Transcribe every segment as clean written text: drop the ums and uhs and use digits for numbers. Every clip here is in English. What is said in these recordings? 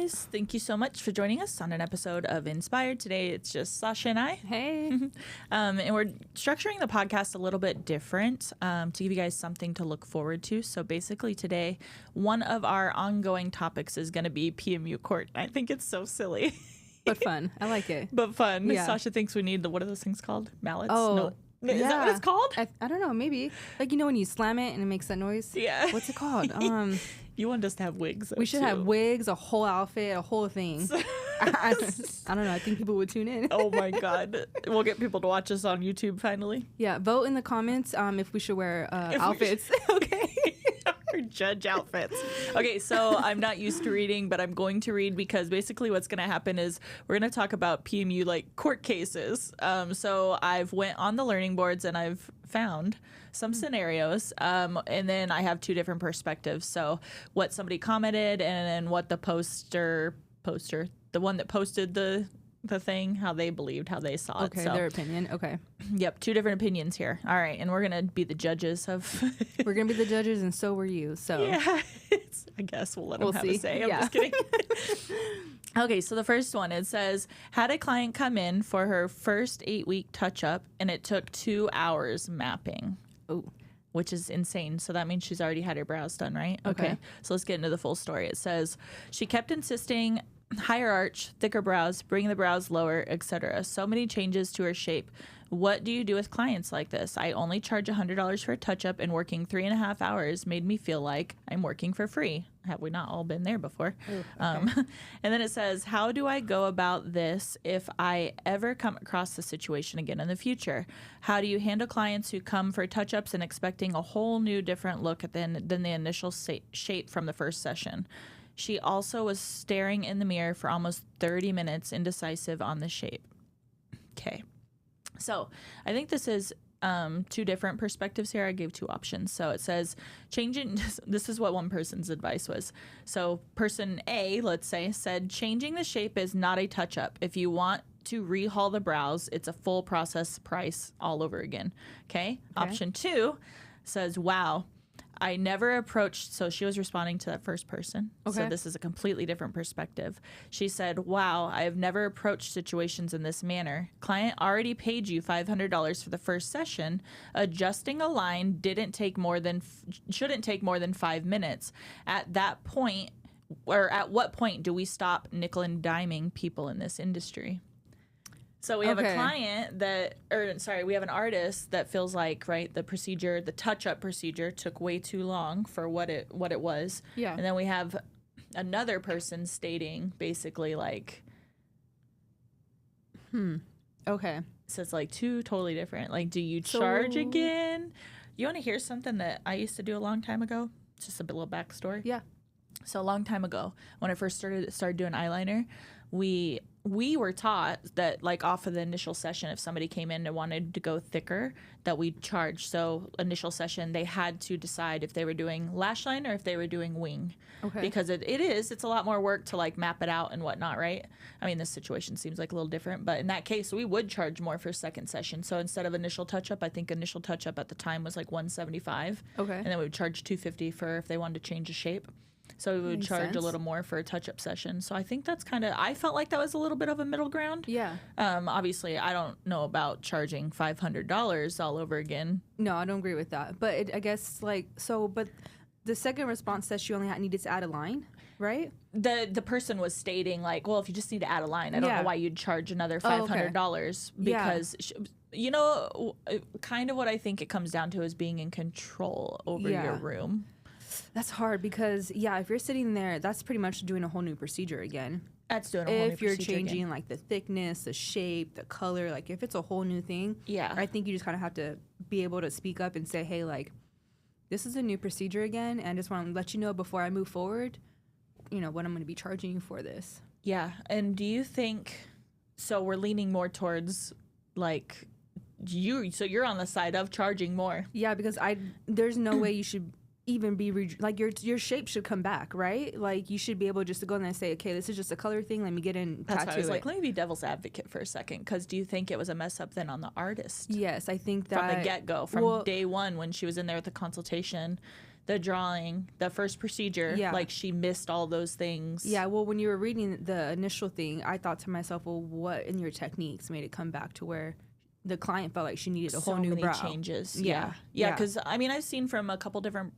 guys. Thank you so much for joining us on an episode of Inspired. Today, it's just Sasha and I. Hey. And we're structuring the podcast a little bit different to give you guys something to look forward to. So basically today, one of our ongoing topics is going to be PMU Court. I think it's so silly. But fun. I like it. But fun. Yeah. Sasha thinks we need what are those things called? Mallets? Oh, No. Is that what it's called? I don't know. Maybe. Like, when you slam it and it makes that noise? Yeah. What's it called? You want us to have wigs. We should have wigs, a whole outfit, a whole thing. I don't know. I think people would tune in. Oh, my God. We'll get people to watch us on YouTube finally. Yeah. Vote in the comments if we should wear outfits. Okay. Or judge outfits. Okay, so I'm not used to reading, but I'm going to read because basically what's going to happen is we're going to talk about PMU court cases. So I've went on the learning boards and I've found some scenarios, and then I have two different perspectives. So what somebody commented and then what the poster, the one that posted the thing, how they believed, how they saw it. Okay, so, their opinion. Okay. Yep, two different opinions here. All right, and we're going to be the judges of... We're going to be the judges, and so were you. So yeah, I guess we'll let them have see. a say. I'm Yeah. just kidding. Okay, so the first one, it says, had a client come in for her first 8-week touch-up, and it took 2 hours mapping. Oh. Which is insane. So that means she's already had her brows done, right? Okay. So let's get into the full story. It says, she kept insisting higher arch, thicker brows, bring the brows lower, etc. So many changes to her shape. What do you do with clients like this? I only charge $100 for a touch-up, and working 3.5 hours made me feel like I'm working for free. Have we not all been there before? Ooh, okay. And then it says, how do I go about this if I ever come across the situation again in the future? How do you handle clients who come for touch-ups and expecting a whole new different look than the initial shape from the first session? She also was staring in the mirror for almost 30 minutes, indecisive on the shape. Okay. So I think this is two different perspectives here. I gave two options. So it says changing, this is what one person's advice was. So person A, let's say, said changing the shape is not a touch-up. If you want to rehaul the brows, it's a full process price all over again. Okay. Option 2 says, wow, I never approached, so she was responding to that first person. Okay. So this is a completely different perspective. She said, wow, I have never approached situations in this manner. Client already paid you $500 for the first session. Adjusting a line shouldn't take more than 5 minutes. At that point, or at what point do we stop nickel and diming people in this industry? So we have a client we have an artist that feels like, right, the touch-up procedure took way too long for what it was. Yeah. And then we have another person stating basically like, Okay. so it's like two totally different. Like, do you charge again? You want to hear something that I used to do a long time ago? Just a little backstory. Yeah. So a long time ago, when I first started doing eyeliner, we were taught that, like, off of the initial session, if somebody came in and wanted to go thicker, that we'd charge. So initial session, they had to decide if they were doing lash line or if they were doing wing. Okay. Because it's a lot more work to, like, map it out and whatnot, right? I mean, this situation seems like a little different, but in that case, we would charge more for second session. So instead of initial touch-up, I think initial touch-up at the time was like $175. Okay. And then we would charge $250 for if they wanted to change the shape. So we would Makes charge sense. a little more for a touch-up session. So I think that's I felt like that was a little bit of a middle ground. Yeah. Obviously, I don't know about charging $500 all over again. No, I don't agree with that. But I guess but the second response says you only needed to add a line, right? The person was stating like, well, if you just need to add a line, I don't know why you'd charge another $500 because, kind of what I think it comes down to is being in control over your room. That's hard because, if you're sitting there, that's pretty much doing a whole new procedure again. That's doing a whole new procedure If you're changing again. like the thickness, the shape, the color, like if it's a whole new thing, I think you just kind of have to be able to speak up and say, hey, like, this is a new procedure again, and I just want to let you know before I move forward, what I'm going to be charging you for this. Yeah. And do you think, so we're leaning more towards like you're on the side of charging more. Yeah, because there's no way you should even be like your shape should come back, right? Like you should be able just to go in there and say, okay, this is just a color thing. Let me get in. That's why I was like, let me be devil's advocate for a second, because do you think it was a mess up then on the artist? Yes, I think that from the get go, from day one when she was in there with the consultation, the drawing, the first procedure, like she missed all those things. Yeah, well, when you were reading the initial thing, I thought to myself, well, what in your techniques made it come back to where the client felt like she needed a whole new brow? Changes. Yeah, because I mean, I've seen from a couple different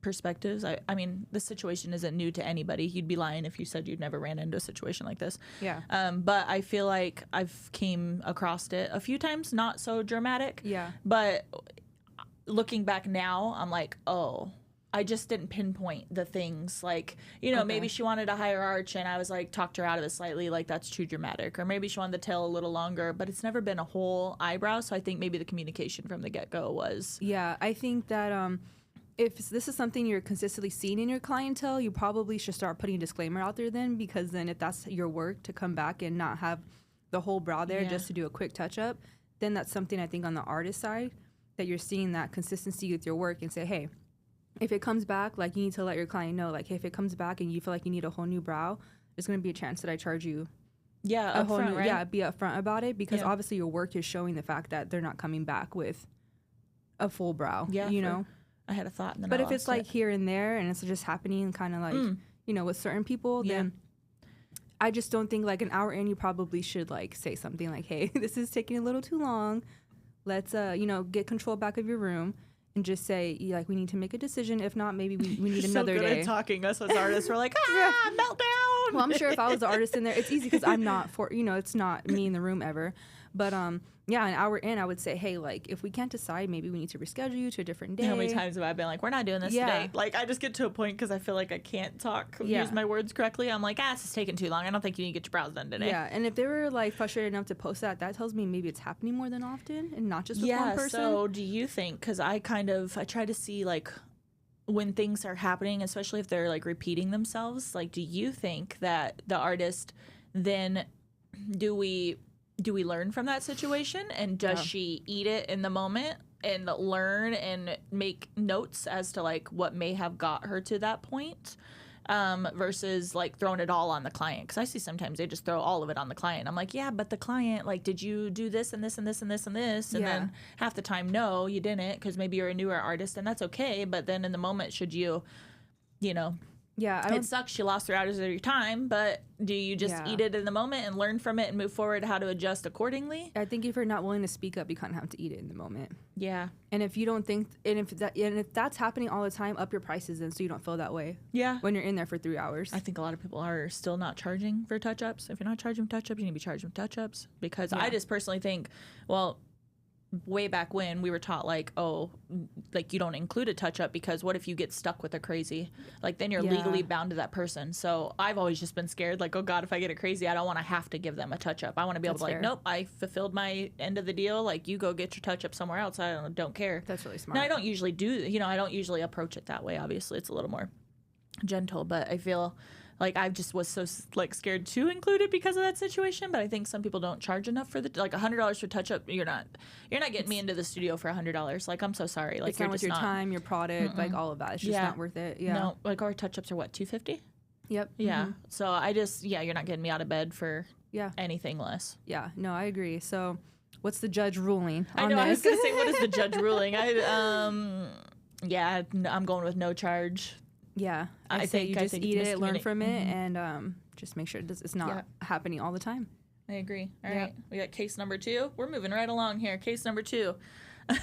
perspectives. I mean, this situation isn't new to anybody. You'd be lying if you said you'd never ran into a situation like this. Yeah. But I feel like I've came across it a few times, not so dramatic. Yeah. But looking back now, I'm like, oh, I just didn't pinpoint the things. Like, you know, maybe she wanted a higher arch and I was like, talked her out of it slightly, like that's too dramatic. Or maybe she wanted the tail a little longer, but it's never been a whole eyebrow. So I think maybe the communication from the get-go was. Yeah, I think that if this is something you're consistently seeing in your clientele, you probably should start putting a disclaimer out there then, because then if that's your work to come back and not have the whole brow there just to do a quick touch-up, then that's something I think on the artist side that you're seeing that consistency with your work and say, hey, if it comes back, like you need to let your client know, like, hey, if it comes back and you feel like you need a whole new brow, there's going to be a chance that I charge you a whole new, right? Yeah, be upfront about it, because obviously your work is showing the fact that they're not coming back with a full brow, you know? I had a thought. And then but if it's like here and there and it's just happening kind of like, you know, with certain people, then I just don't think like an hour in, you probably should like say something like, hey, this is taking a little too long. Let's, you know, get control back of your room and just say, like, we need to make a decision. If not, maybe we need another day. So good at talking. Us as artists, we're like, meltdown. Well, I'm sure if I was the artist in there, it's easy because I'm not you know, it's not me in the room ever. But yeah, an hour in, I would say, hey, like, if we can't decide, maybe we need to reschedule you to a different day. How many times have I been like, we're not doing this today? Like, I just get to a point because I feel like I can't use my words correctly. I'm like, this is taking too long. I don't think you need to get your brows done today. Yeah, and if they were, like, frustrated enough to post that tells me maybe it's happening more than often and not just with one person. So do you think, because I try to see, like, when things are happening, especially if they're, like, repeating themselves, like, do you think that the artist then, do we learn from that situation, and does she eat it in the moment and learn and make notes as to like what may have got her to that point, versus like throwing it all on the client? Because I see sometimes they just throw all of it on the client. I'm like, yeah, but the client, like, did you do this and this and this and this and this? And then half the time, no, you didn't, because maybe you're a newer artist, and that's okay. But then in the moment, should you know, it sucks. You lost 3 hours of your time, but do you just eat it in the moment and learn from it and move forward how to adjust accordingly? I think if you're not willing to speak up, you kind of have to eat it in the moment. Yeah. And if you don't think, and if that's happening all the time, up your prices then so you don't feel that way. Yeah. When you're in there for 3 hours. I think a lot of people are still not charging for touch-ups. If you're not charging for touch-ups, you need to be charging for touch-ups, because I just personally think, well, way back when we were taught like, oh, like you don't include a touch-up because what if you get stuck with a crazy, like then you're legally bound to that person. So I've always just been scared, like, oh God, if I get a crazy, I don't want to have to give them a touch-up. I want to be able to like, nope, I fulfilled my end of the deal, like you go get your touch-up somewhere else. I don't care. That's really smart. Now I don't usually I don't usually approach it that way. Obviously it's a little more gentle, but I feel like I just was so like scared to include it because of that situation. But I think some people don't charge enough for like $100 for touch up. You're not getting me into the studio for $100. Like, I'm so sorry. Like, it's not worth your time, your product, like all of that. It's just not worth it. Yeah. No, like our touch ups are what, $250? Yep. Yeah. Mm-hmm. So I just you're not getting me out of bed for anything less. Yeah. No, I agree. So what's the judge ruling on I know. this? I was gonna say, what is the judge ruling? I'm going with no charge. Yeah, I think you just eat it, learn from it, and just make sure it's not happening all the time. I agree. All right. We got case number 2. We're moving right along here. Case number 2. Oh,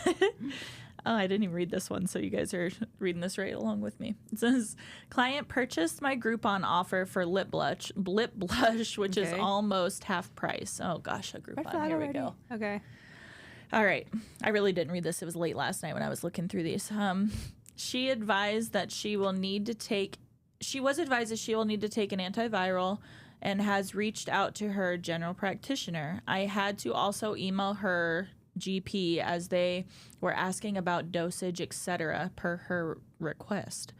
I didn't even read this one, so you guys are reading this right along with me. It says, client purchased my Groupon offer for lip blush, which is almost half price. Oh, gosh, a Groupon. Here we go. Okay. All right. I really didn't read this. It was late last night when I was looking through these. She was advised that she will need to take an antiviral and has reached out to her general practitioner. I had to also email her GP as they were asking about dosage, etc., per her request.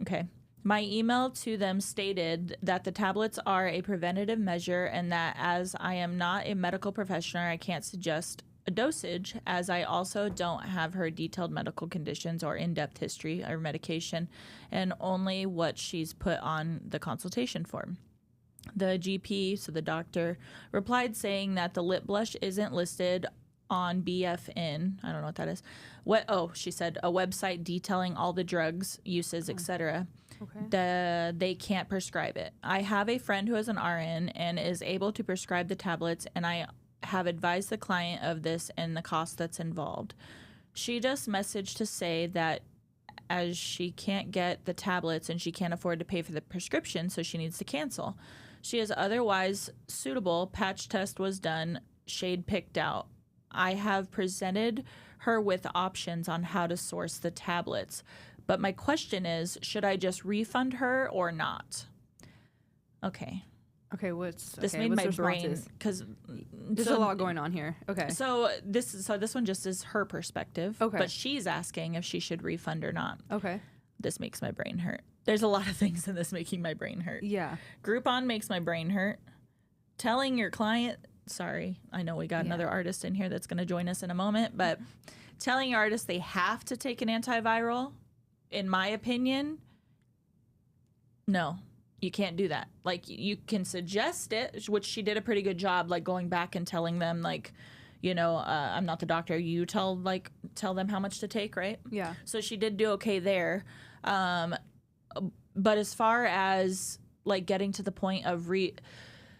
Okay. My email to them stated that the tablets are a preventative measure and that as I am not a medical professional, I can't suggest a dosage, as I also don't have her detailed medical conditions or in-depth history or medication, and only what she's put on the consultation form. The GP, so the doctor, replied saying that the lip blush isn't listed on BFN. I don't know what that is. She said a website detailing all the drugs, uses, etc. Okay. They can't prescribe it. I have a friend who is an RN and is able to prescribe the tablets, and I have advised the client of this and the cost that's involved. She just messaged to say that as she can't get the tablets and she can't afford to pay for the prescription, so she needs to cancel. She is otherwise suitable. Patch test was done. Shade picked out. I have presented her with options on how to source the tablets. But my question is, should I just refund her or not? Okay. Okay, this made my brain, because there's a lot going on here. Okay. So this one just is her perspective. Okay. But she's asking if she should refund or not. Okay. This makes my brain hurt. There's a lot of things in this making my brain hurt. Yeah. Groupon makes my brain hurt. Telling your client, sorry, I know we got another artist in here that's going to join us in a moment, but telling your artist they have to take an antiviral, in my opinion, no. You can't do that. Like, you can suggest it, which she did a pretty good job, like going back and telling them, like, I'm not the doctor. You tell them how much to take, right? Yeah. So she did do okay there. But as far as like getting to the point of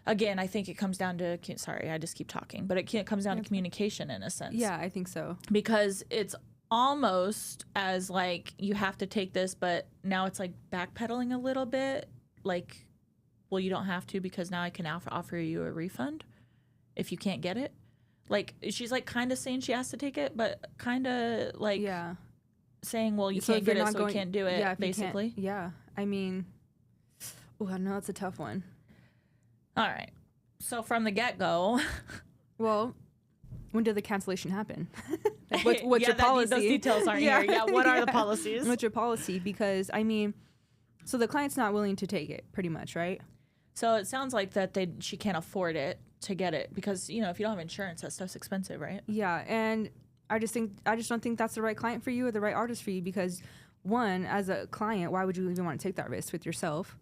again, I think it comes down to, sorry, I just keep talking, but it comes down to communication in a sense. Yeah, I think so. Because it's almost as like you have to take this, but now it's like backpedaling a little bit. Like, well, you don't have to because now I can offer you a refund if you can't get it. Like, she's like kind of saying she has to take it, but kind of like saying, well, you can't get it, so we can't do it, basically. Yeah. I mean, I know it's a tough one. All right. So from the get-go. Well, when did the cancellation happen? What's your policy? Those details aren't here. Yeah, what are the policies? What's your policy? Because, I mean, so the client's not willing to take it, pretty much, right? So it sounds like that she can't afford it to get it because, if you don't have insurance, that stuff's expensive, right? Yeah, and I just don't think that's the right client for you or the right artist for you because, one, as a client, why would you even want to take that risk with yourself?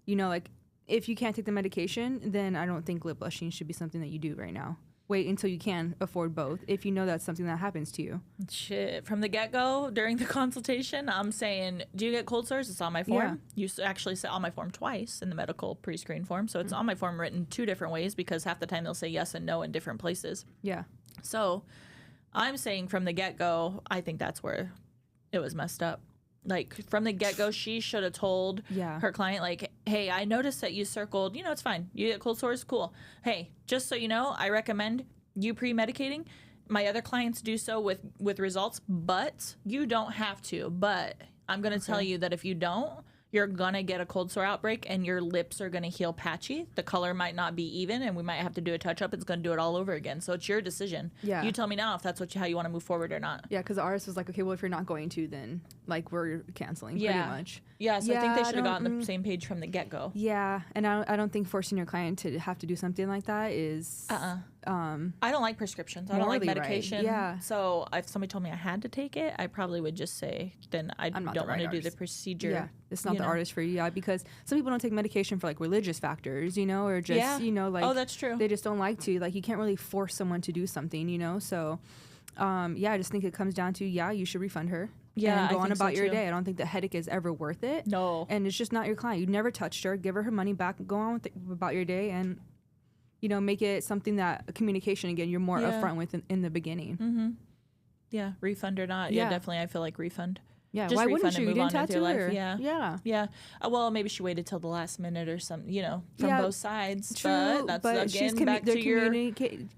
Like, if you can't take the medication, then I don't think lip blushing should be something that you do right now. Wait until you can afford both if you know that's something that happens to you. Shit. From the get-go, during the consultation, I'm saying, do you get cold sores? It's on my form. Yeah. You actually say on my form twice in the medical pre-screen form. So it's on my form written two different ways because half the time they'll say yes and no in different places. Yeah. So I'm saying from the get-go, I think that's where it was messed up. Like, from the get-go, she should have told her client, like, hey, I noticed that you circled, it's fine. You get cold sores, cool. Hey, just so you know, I recommend you pre-medicating. My other clients do so with results, but you don't have to. But I'm going to tell you that if you don't, you're going to get a cold sore outbreak and your lips are going to heal patchy. The color might not be even and we might have to do a touch-up. It's going to do it all over again. So it's your decision. Yeah. You tell me now if that's how you want to move forward or not. Yeah, because the artist was like, okay, well, if you're not going to, then, like, we're canceling pretty much. Yeah, so I think they should have gotten the same page from the get-go. Yeah, and I don't think forcing your client to have to do something like that is... I don't like prescriptions. I don't like medication. Right. Yeah. So if somebody told me I had to take it, I probably would just say, then I don't want to do the procedure. Yeah, it's not the artist for you. Yeah, because some people don't take medication for like religious factors, or just like. Oh, that's true. They just don't like to. Like, you can't really force someone to do something, So, I just think it comes down to you should refund her. Yeah, and go on about your day. I don't think the headache is ever worth it. No. And it's just not your client. You never touched her. Give her money back. Go on about your day and. Make it something that communication, again, you're more upfront with in the beginning. Mm-hmm. Yeah, refund or not. Yeah, definitely. I feel like refund. Yeah, just why wouldn't you? You didn't tattoo her. Yeah. Well, maybe she waited till the last minute or something, from both sides. True, but that's, again, back to your...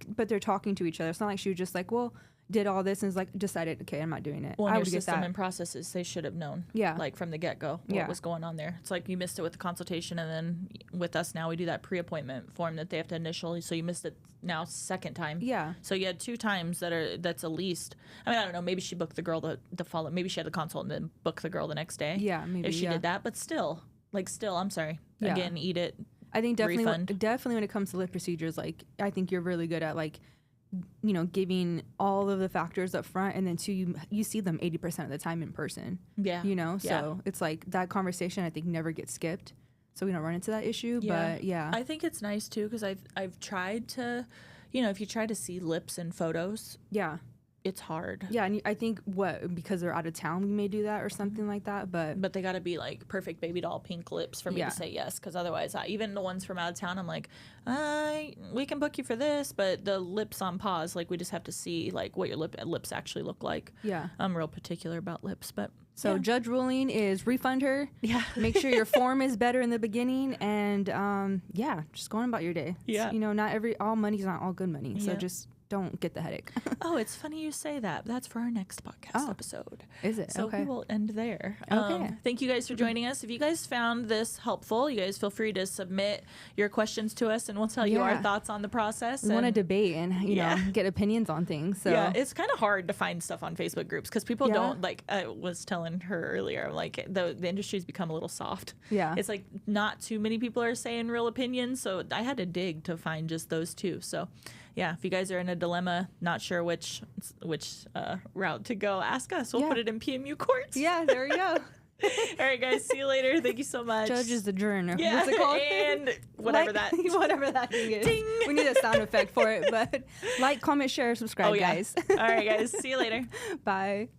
But they're talking to each other. It's not like she was just like, well... did all this and is like decided, okay, I'm not doing it. Well, your system and processes, they should have known. Yeah, like from the get-go what was going on there. It's like you missed it with the consultation, and then with us now we do that pre-appointment form that they have to initially. So you missed it now second time. Yeah. So you had 2 times that's at least. I mean, I don't know. Maybe she booked the girl the follow. Maybe she had the consult and then booked the girl the next day. Yeah, maybe if she did that. But still, I'm sorry. Yeah. Again, eat it. I think definitely when it comes to lip procedures, like I think you're really good at like. Giving all of the factors up front, and then you see them 80% of the time in person. Yeah. So it's like that conversation I think never gets skipped. So we don't run into that issue. Yeah. But yeah. I think it's nice too because I've tried to, if you try to see lips in photos, it's hard. Yeah, and I think because they're out of town, we may do that or something like that. But they got to be like perfect baby doll pink lips for me to say yes, because otherwise, even the ones from out of town, I'm like, we can book you for this, but the lips on pause, like we just have to see like what your lips actually look like. Yeah, I'm real particular about lips, but. So judge ruling is refund her. Yeah. Make sure your form is better in the beginning, and just go on about your day. Yeah. Not all money's not all good money. So just don't get the headache. Oh, it's funny you say that. That's for our next podcast episode. Is it? So we will end there. Okay. Thank you guys for joining us. If you guys found this helpful, you guys feel free to submit your questions to us, and we'll tell you our thoughts on the process. We want to debate and get opinions on things. So it's kind of hard to find stuff on Facebook groups because people don't like. I was telling her earlier, like the industry's become a little soft. Yeah, it's like not too many people are saying real opinions, so I had to dig to find just those two. So. Yeah, if you guys are in a dilemma, not sure which route to go, ask us. We'll put it in PMU Court. Yeah, there we go. All right, guys. See you later. Thank you so much. Judge's adjourn. Yeah, what's it called? And whatever whatever that thing is. Ding. We need a sound effect for it. But like, comment, share, subscribe, guys. All right, guys. See you later. Bye.